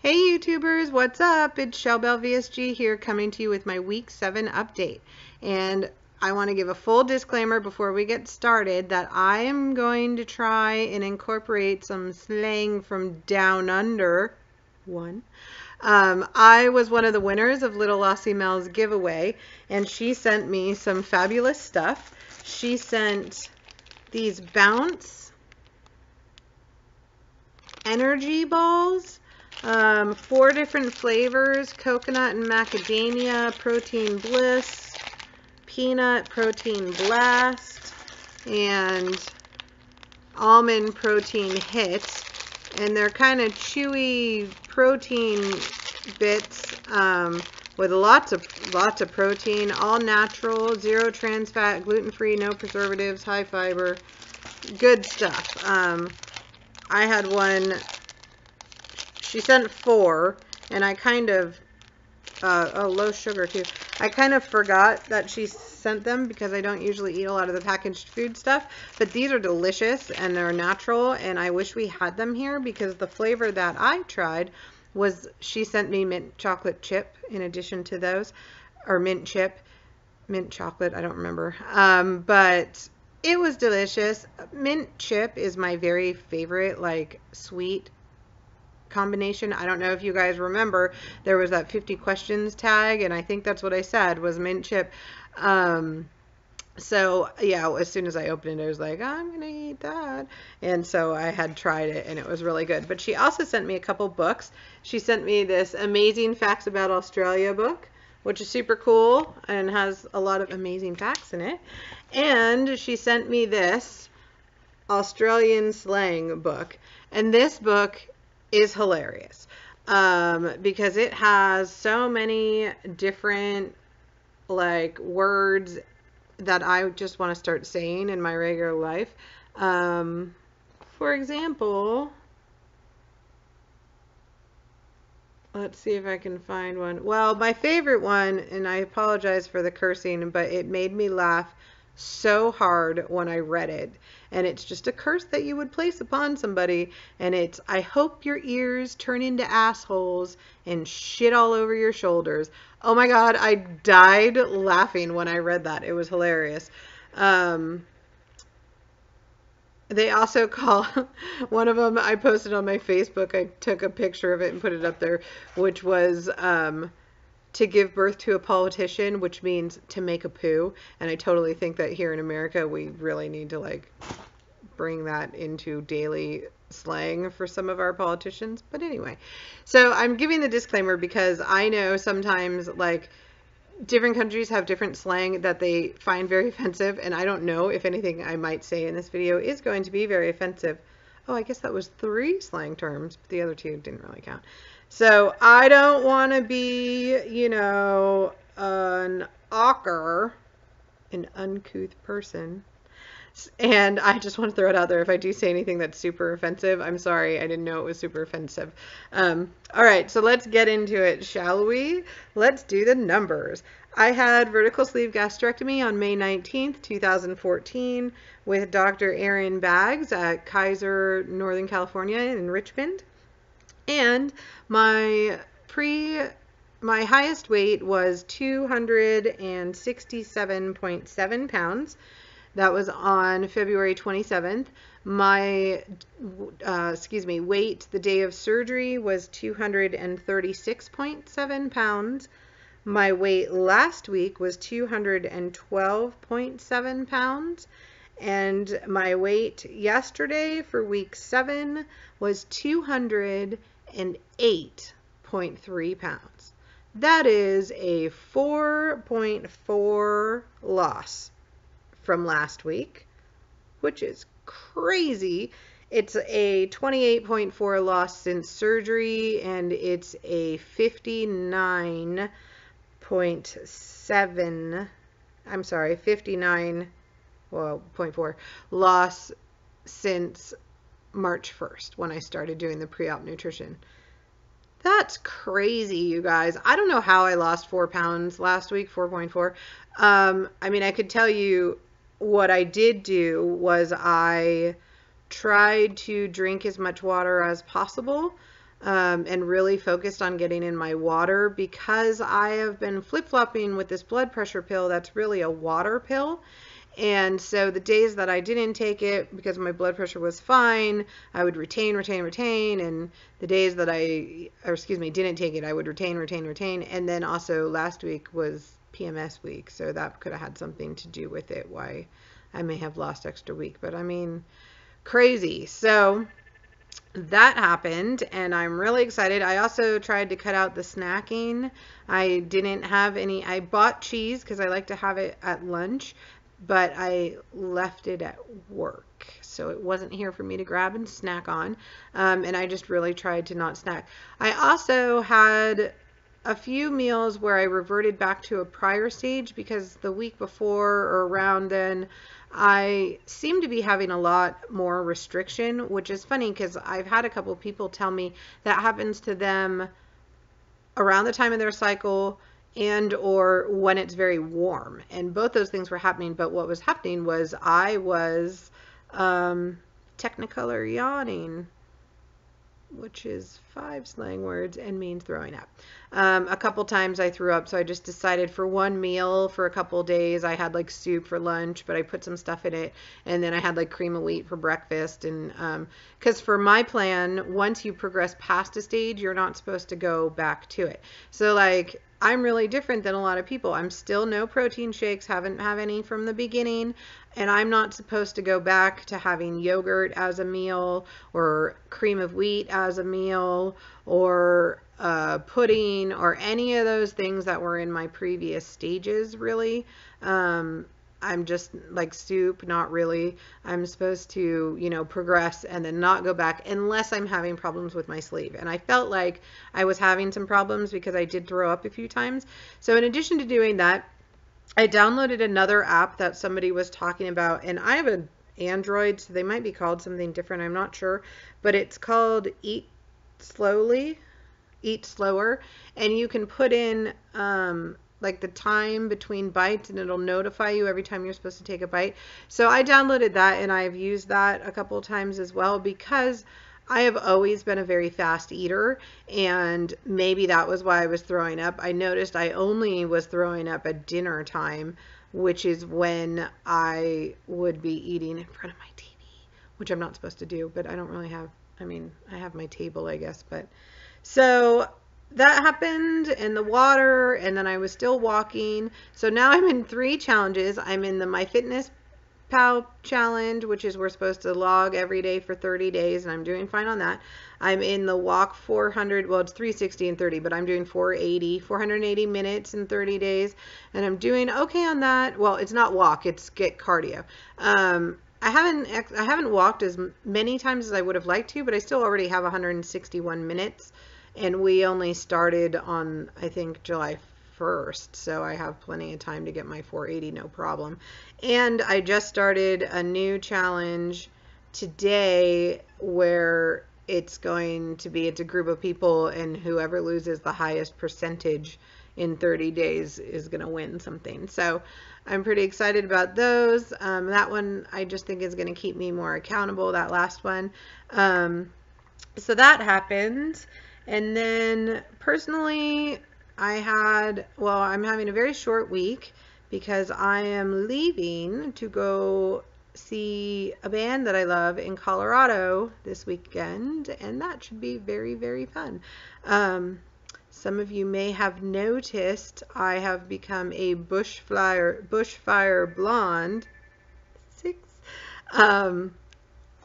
Hey YouTubers, what's up? It's Post-VSG here coming to you with my week 7 update. And I want to give a full disclaimer before we get started that I am going to try and incorporate some slang from down under. I was one of the winners of Little Aussie Mel's giveaway, and she sent me some fabulous stuff. She sent these Bounce energy balls. 4 different flavors: coconut and macadamia, protein bliss, peanut protein blast, and almond protein hit. And they're kind of chewy protein bits with lots of protein, all natural, 0 trans fat, gluten-free, no preservatives, high fiber, good stuff. I had one. She sent 4, and I kind of, low sugar too. I kind of forgot that she sent them because I don't usually eat a lot of the packaged food stuff. But these are delicious and they're natural, and I wish we had them here because the flavor that I tried was, she sent me mint chocolate chip in addition to those, or mint chocolate, I don't remember. But it was delicious. Mint chip is my very favorite, like, sweet combination. I don't know if you guys remember, there was that 50 questions tag, and I think that's what I said was mint chip. So yeah, as soon as I opened it, I was like, I'm gonna eat that. And so I had tried it, and it was really good. But she also sent me a couple books. She sent me this Amazing Facts About Australia book, which is super cool and has a lot of amazing facts in it. And she sent me this Australian slang book, and this book is hilarious because it has so many different, like, words that I just want to start saying in my regular life. For example, let's see if I can find one. Well, my favorite one, and I apologize for the cursing, but it made me laugh so hard when I read it. And it's just a curse that you would place upon somebody. And it's, I hope your ears turn into assholes and shit all over your shoulders. Oh my God, I died laughing when I read that. It was hilarious. They also call, one of them I posted on my Facebook. I took a picture of it and put it up there, which was to give birth to a politician, which means to make a poo. And I totally think that here in America, we really need to, like, bring that into daily slang for some of our politicians. But anyway, so I'm giving the disclaimer because I know sometimes, like, different countries have different slang that they find very offensive, and I don't know if anything I might say in this video is going to be very offensive. Oh, I guess that was 3 slang terms, but the other 2 didn't really count. So I don't want to be, you know, an awker, an uncouth person. And I just want to throw it out there. If I do say anything that's super offensive, I'm sorry. I didn't know it was super offensive. All right, so let's get into it, shall we? Let's do the numbers. I had vertical sleeve gastrectomy on May 19th, 2014 with Dr. Aaron Baggs at Kaiser, Northern California in Richmond. And my highest weight was 267.7 pounds. That was on February 27th. My weight the day of surgery was 236.7 pounds. My weight last week was 212.7 pounds. And my weight yesterday for week 7 was 208.3 pounds. That is a 4.4 loss from last week, which is crazy. It's a 28.4 loss since surgery, and it's a 59.4 loss since March 1st when I started doing the pre-op nutrition. That's crazy, you guys. I don't know how I lost 4 pounds last week, 4.4. I mean, I could tell you what I did do was I tried to drink as much water as possible. and really focused on getting in my water, because I have been flip-flopping with this blood pressure pill that's really a water pill. And so the days that I didn't take it because my blood pressure was fine, I would retain. And the days that didn't take it, I would retain. And then also last week was PMS week, so that could have had something to do with it, why I may have lost extra week. But I mean, crazy. So that happened, and I'm really excited. I also tried to cut out the snacking. I didn't have any. I bought cheese because I like to have it at lunch, but I left it at work, so it wasn't here for me to grab and snack on. And I just really tried to not snack. I also had a few meals where I reverted back to a prior stage, because the week before or around then I seem to be having a lot more restriction, which is funny because I've had a couple people tell me that happens to them around the time of their cycle and or when it's very warm, and both those things were happening. But what was happening was I was technicolor yawning, which is 5 slang words and means throwing up. A couple times I threw up, so I just decided for one meal for a couple days I had like soup for lunch, but I put some stuff in it, and then I had like cream of wheat for breakfast. And because for my plan, once you progress past a stage, you're not supposed to go back to it. So like, I'm really different than a lot of people. I'm still no protein shakes, haven't had any from the beginning, and I'm not supposed to go back to having yogurt as a meal or cream of wheat as a meal or pudding or any of those things that were in my previous stages, really. I'm just like soup, not really. I'm supposed to, you know, progress and then not go back unless I'm having problems with my sleep. And I felt like I was having some problems because I did throw up a few times. So in addition to doing that, I downloaded another app that somebody was talking about, and I have an Android, so they might be called something different, I'm not sure, but it's called Eat Slower, and you can put in like the time between bites, and it'll notify you every time you're supposed to take a bite. So I downloaded that, and I've used that a couple of times as well, because I have always been a very fast eater, and maybe that was why I was throwing up. I noticed I only was throwing up at dinner time, which is when I would be eating in front of my TV, which I'm not supposed to do, but I don't really have, I mean, I have my table, I guess, but so that happened in the water, and then I was still walking. So now I'm in 3 challenges. I'm in the MyFitnessPal challenge, which is we're supposed to log every day for 30 days, and I'm doing fine on that. I'm in the walk 400, well, it's 360 and 30, but I'm doing 480 minutes in 30 days, and I'm doing okay on that. Well, it's not walk, it's get cardio. I haven't walked as many times as I would have liked to, but I still already have 161 minutes. And we only started on, I think, July 1st, so I have plenty of time to get my 480, no problem. And I just started a new challenge today where it's going to be, it's a group of people, and whoever loses the highest percentage in 30 days is going to win something. So I'm pretty excited about those. That one I just think is going to keep me more accountable, that last one. So that happened. And then personally, I'm having a very short week because I am leaving to go see a band that I love in Colorado this weekend, and that should be very, very fun. Some of you may have noticed I have become a bushfire blonde. 6.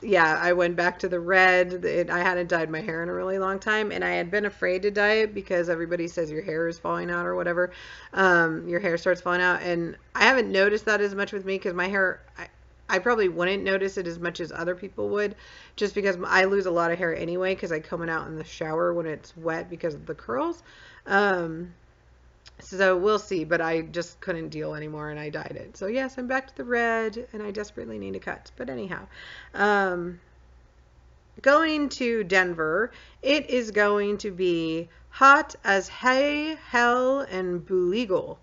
Yeah, I went back to the red. I hadn't dyed my hair in a really long time, and I had been afraid to dye it because everybody says your hair is falling out or whatever. Your hair starts falling out, and I haven't noticed that as much with me because my hair, I probably wouldn't notice it as much as other people would, just because I lose a lot of hair anyway because I comb it out in the shower when it's wet because of the curls. So we'll see, but I just couldn't deal anymore and I dyed it. So yes, I'm back to the red and I desperately need a cut. But anyhow, going to Denver, it is going to be hot as hay, hell, and booligal.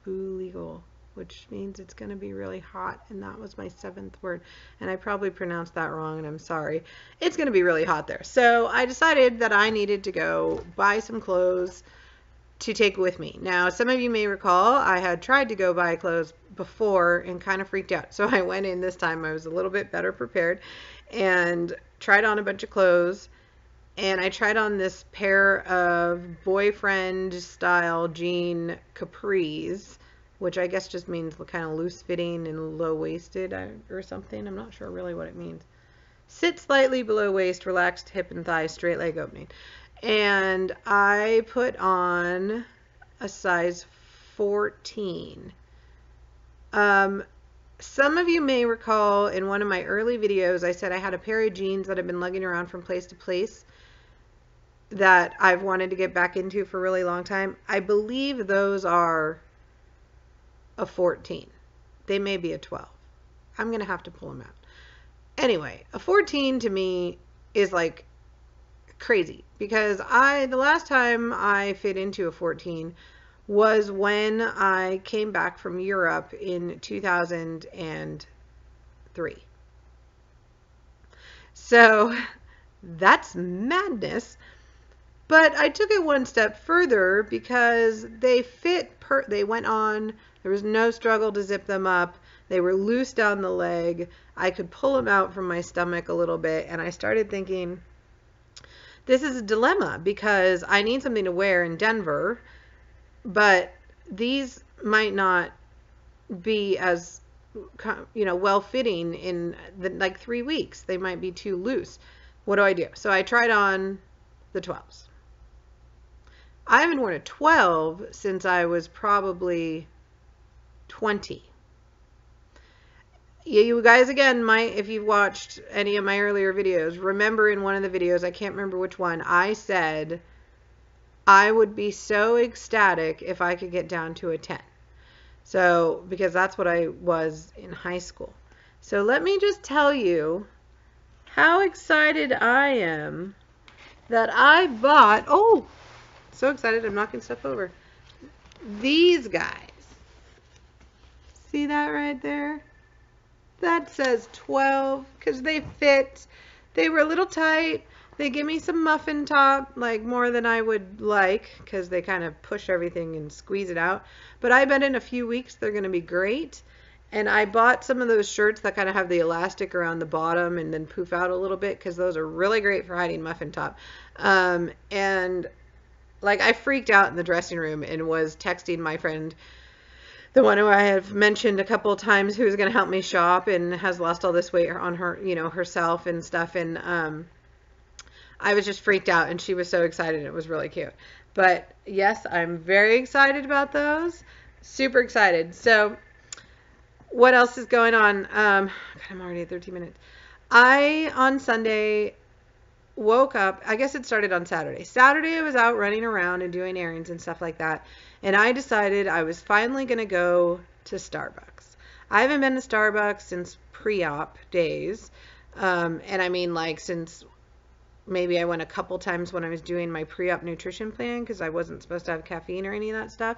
Booligal. which means it's going to be really hot, and that was my 7th word, and I probably pronounced that wrong, and I'm sorry. It's going to be really hot there. So I decided that I needed to go buy some clothes to take with me. Now, some of you may recall I had tried to go buy clothes before and kind of freaked out. So I went in this time, I was a little bit better prepared, and tried on a bunch of clothes. And I tried on this pair of boyfriend style jean capris, which I guess just means kind of loose fitting and low waisted or something. I'm not sure really what it means. Sit slightly below waist, relaxed hip and thigh, straight leg opening. And I put on a size 14. Some of you may recall in one of my early videos, I said I had a pair of jeans that I've been lugging around from place to place that I've wanted to get back into for a really long time. I believe those are a 14. They may be a 12. I'm going to have to pull them out. Anyway, a 14 to me is like crazy, because the last time I fit into a 14 was when I came back from Europe in 2003. So that's madness. But I took it one step further because they fit, they went on, there was no struggle to zip them up. They were loose down the leg. I could pull them out from my stomach a little bit, and I started thinking, this is a dilemma because I need something to wear in Denver, but these might not be as, well fitting in like 3 weeks. They might be too loose. What do I do? So I tried on the 12s. I haven't worn a 12 since I was probably 20. You guys, again, if you've watched any of my earlier videos, remember in one of the videos, I can't remember which one, I said I would be so ecstatic if I could get down to a 10. So, because that's what I was in high school. So let me just tell you how excited I am that I bought, oh, so excited I'm knocking stuff over, these guys. See that right there? That says 12 because they fit. They were a little tight. They give me some muffin top, like more than I would like, because they kind of push everything and squeeze it out. But I bet in a few weeks they're going to be great. And I bought some of those shirts that kind of have the elastic around the bottom and then poof out a little bit, because those are really great for hiding muffin top. And like I freaked out in the dressing room and was texting my friend, the one who I have mentioned a couple of times, who's going to help me shop and has lost all this weight on her, herself and stuff. And I was just freaked out, and she was so excited. It was really cute. But yes, I'm very excited about those. Super excited. So what else is going on? God, I'm already at 13 minutes. On Sunday, woke up. I guess it started on Saturday. Saturday, I was out running around and doing errands and stuff like that. And I decided I was finally going to go to Starbucks. I haven't been to Starbucks since pre-op days. And I mean, like, since maybe I went a couple times when I was doing my pre-op nutrition plan, because I wasn't supposed to have caffeine or any of that stuff.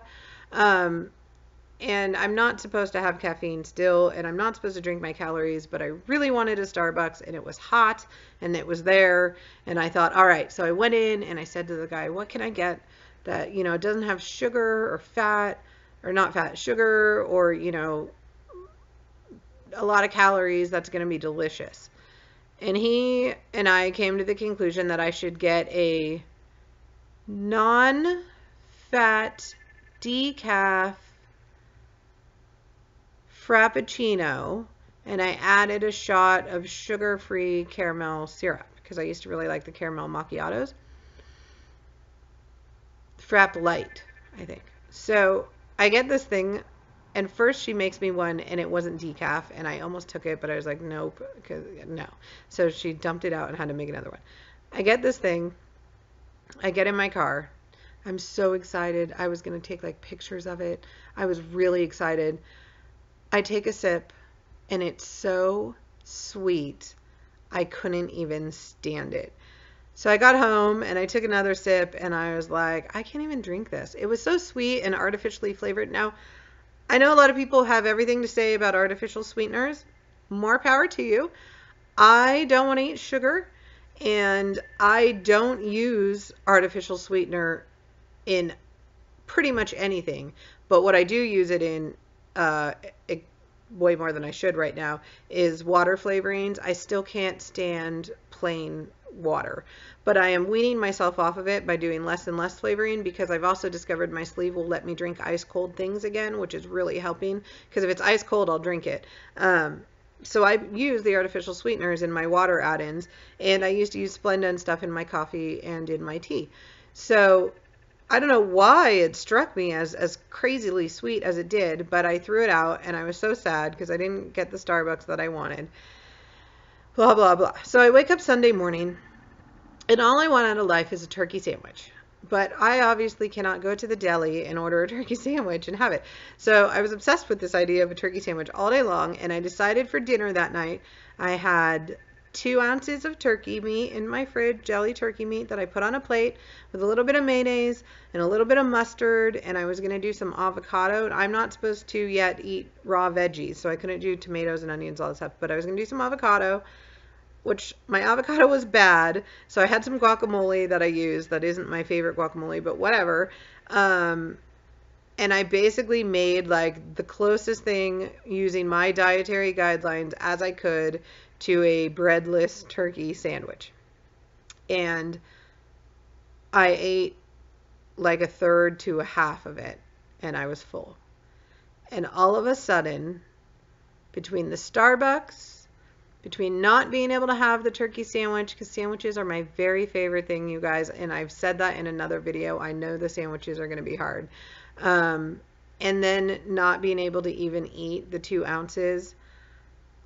And I'm not supposed to have caffeine still, and I'm not supposed to drink my calories, but I really wanted a Starbucks, and it was hot, and it was there, and I thought, all right. So I went in, and I said to the guy, what can I get that, it doesn't have sugar or fat, or not fat, sugar, or, a lot of calories that's going to be delicious. And he and I came to the conclusion that I should get a non-fat decaf Frappuccino, and I added a shot of sugar-free caramel syrup, because I used to really like the caramel macchiatos. Frapp Light, I think. So I get this thing, and first she makes me one, and it wasn't decaf, and I almost took it, but I was like, nope, no. So she dumped it out and had to make another one. I get this thing. I get in my car. I'm so excited. I was going to take like pictures of it. I was really excited. I take a sip, and it's so sweet, I couldn't even stand it. So I got home, and I took another sip, and I was like, I can't even drink this. It was so sweet and artificially flavored. Now, I know a lot of people have everything to say about artificial sweeteners. More power to you. I don't want to eat sugar, and I don't use artificial sweetener in pretty much anything. But what I do use it in, way more than I should right now, is water flavorings. I still can't stand plain water, but I am weaning myself off of it by doing less and less flavoring, because I've also discovered my sleeve will let me drink ice cold things again, which is really helping, because if it's ice cold, I'll drink it. So I use the artificial sweeteners in my water add-ins, and I used to use Splenda and stuff in my coffee and in my tea. So I don't know why it struck me as crazily sweet as it did, but I threw it out, and I was so sad because I didn't get the Starbucks that I wanted. Blah, blah, blah. So I wake up Sunday morning, and all I want out of life is a turkey sandwich. But I obviously cannot go to the deli and order a turkey sandwich and have it. So I was obsessed with this idea of a turkey sandwich all day long, and I decided for dinner that night I had 2 ounces of turkey meat in my fridge, jelly turkey meat, that I put on a plate with a little bit of mayonnaise and a little bit of mustard, and I was going to do some avocado. I'm not supposed to yet eat raw veggies, so I couldn't do tomatoes and onions, all this stuff, but I was going to do some avocado, which my avocado was bad, so I had some guacamole that I used that isn't my favorite guacamole, but whatever. And I basically made like the closest thing using my dietary guidelines as I could to a breadless turkey sandwich. And I ate like a third to a half of it, and I was full. And all of a sudden, between the Starbucks, between not being able to have the turkey sandwich, because sandwiches are my very favorite thing, you guys, and I've said that in another video, I know the sandwiches are going to be hard, and then not being able to even eat the 2 ounces,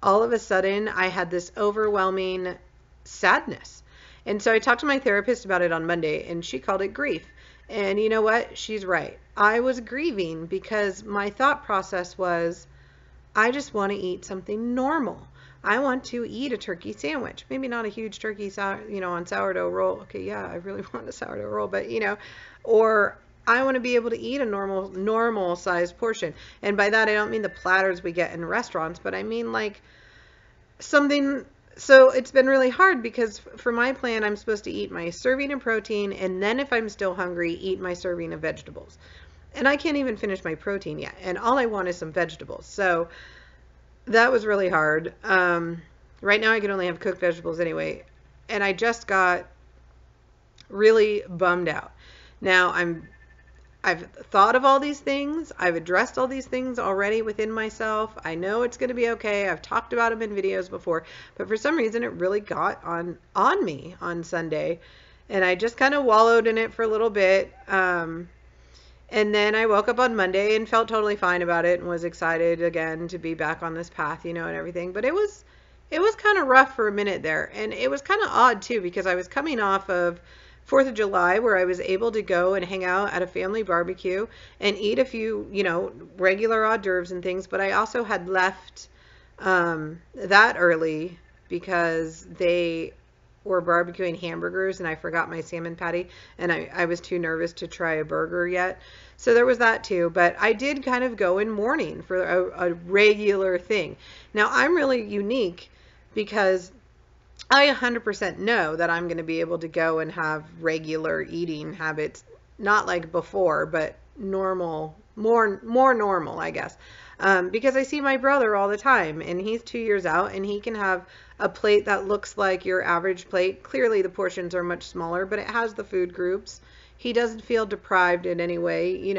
all of a sudden I had this overwhelming sadness. And so I talked to my therapist about it on Monday, and she called it grief. And you know what? She's right. I was grieving because my thought process was, I just want to eat something normal. I want to eat a turkey sandwich. Maybe not a huge turkey, on sourdough roll. Okay, yeah, I really want a sourdough roll, but or I want to be able to eat a normal sized portion. And by that, I don't mean the platters we get in restaurants, but I mean like something. So it's been really hard because for my plan, I'm supposed to eat my serving of protein, and then if I'm still hungry, eat my serving of vegetables. And I can't even finish my protein yet, and all I want is some vegetables. So that was really hard. Right now I can only have cooked vegetables anyway, and I just got really bummed out. Now I've thought of all these things. I've addressed all these things already within myself. I know it's going to be okay. I've talked about them in videos before, but for some reason it really got on me on Sunday, and I just kind of wallowed in it for a little bit. And then I woke up on Monday and felt totally fine about it and was excited again to be back on this path, and everything. But it was kind of rough for a minute there. And it was kind of odd too, because I was coming off of 4th of July, where I was able to go and hang out at a family barbecue and eat a few, regular hors d'oeuvres and things. But I also had left that early because they were barbecuing hamburgers, and I forgot my salmon patty, and I was too nervous to try a burger yet. So there was that too, but I did kind of go in mourning for a regular thing. Now I'm really unique because I 100% know that I'm going to be able to go and have regular eating habits, not like before, but normal, more normal, I guess. Because I see my brother all the time, and he's 2 years out, and he can have a plate that looks like your average plate. Clearly the portions are much smaller, but it has the food groups. He doesn't feel deprived in any way,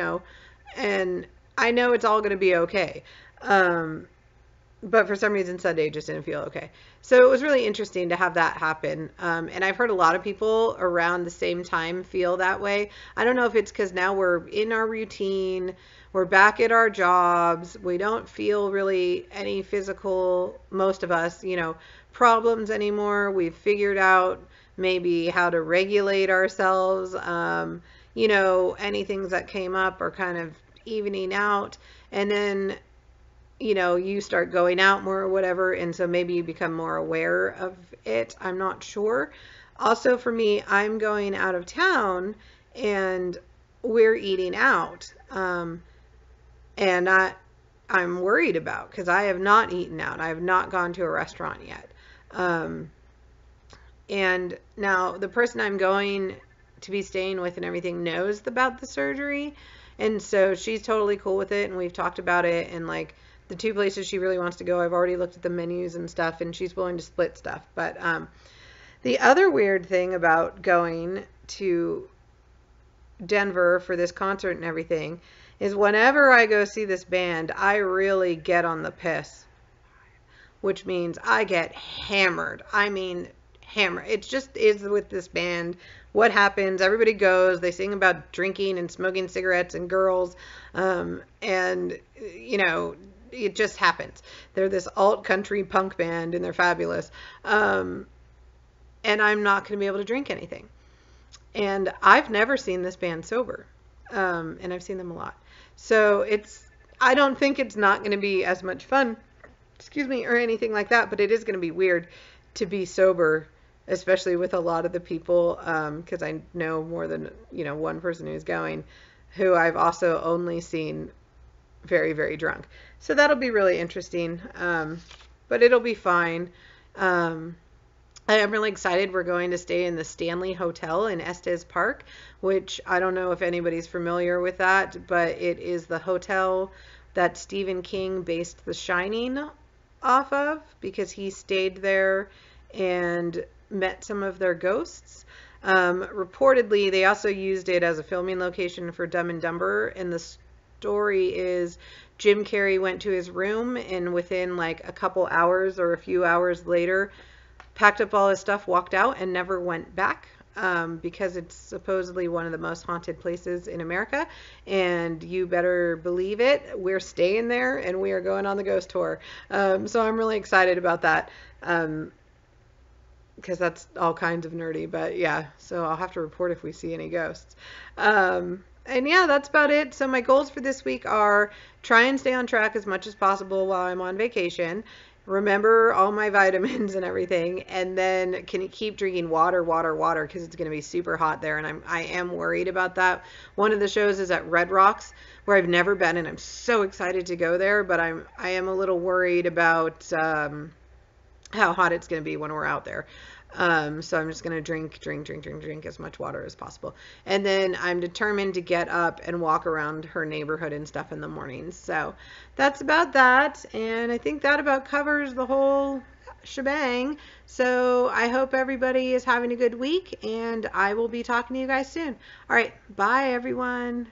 and I know it's all going to be okay. But for some reason Sunday just didn't feel okay. So it was really interesting to have that happen. And I've heard a lot of people around the same time feel that way. I don't know if it's because now we're in our routine, we're back at our jobs, we don't feel really any physical, most of us, problems anymore. We've figured out maybe how to regulate ourselves. Any things that came up are kind of evening out. And then you start going out more or whatever, and so maybe you become more aware of it. I'm not sure. Also for me, I'm going out of town and we're eating out. And I'm worried about, because I have not eaten out. I have not gone to a restaurant yet. And now the person I'm going to be staying with and everything knows about the surgery. And so she's totally cool with it. And we've talked about it. And like the 2 places she really wants to go, I've already looked at the menus and stuff, and she's willing to split stuff. But the other weird thing about going to Denver for this concert and everything is whenever I go see this band, I really get on the piss, which means I get hammered. I mean, hammer. It just is with this band. What happens? Everybody goes. They sing about drinking and smoking cigarettes and girls, and you know, it just happens. They're this alt country punk band, and they're fabulous. And I'm not going to be able to drink anything. And I've never seen this band sober, and I've seen them a lot. So I don't think it's not going to be as much fun, excuse me, or anything like that, but it is going to be weird to be sober, especially with a lot of the people, because I know more than, one person who's going, who I've also only seen very, very drunk. So that'll be really interesting, but it'll be fine. I am really excited. We're going to stay in the Stanley Hotel in Estes Park, which I don't know if anybody's familiar with that, but it is the hotel that Stephen King based The Shining off of, because he stayed there and met some of their ghosts. Reportedly, they also used it as a filming location for Dumb and Dumber, and the story is Jim Carrey went to his room, and within like a couple hours or a few hours later, packed up all his stuff, walked out, and never went back, because it's supposedly one of the most haunted places in America. And you better believe it, we're staying there, and we are going on the ghost tour. So I'm really excited about that, because that's all kinds of nerdy. But yeah, so I'll have to report if we see any ghosts. And yeah, that's about it. So my goals for this week are try and stay on track as much as possible while I'm on vacation. Remember all my vitamins and everything, and then can you keep drinking water, because it's going to be super hot there, and I am worried about that. One of the shows is at Red Rocks, where I've never been, and I'm so excited to go there, but I am a little worried about how hot it's going to be when we're out there. So I'm just going to drink as much water as possible. And then I'm determined to get up and walk around her neighborhood and stuff in the mornings. So that's about that. And I think that about covers the whole shebang. So I hope everybody is having a good week, and I will be talking to you guys soon. All right. Bye, everyone.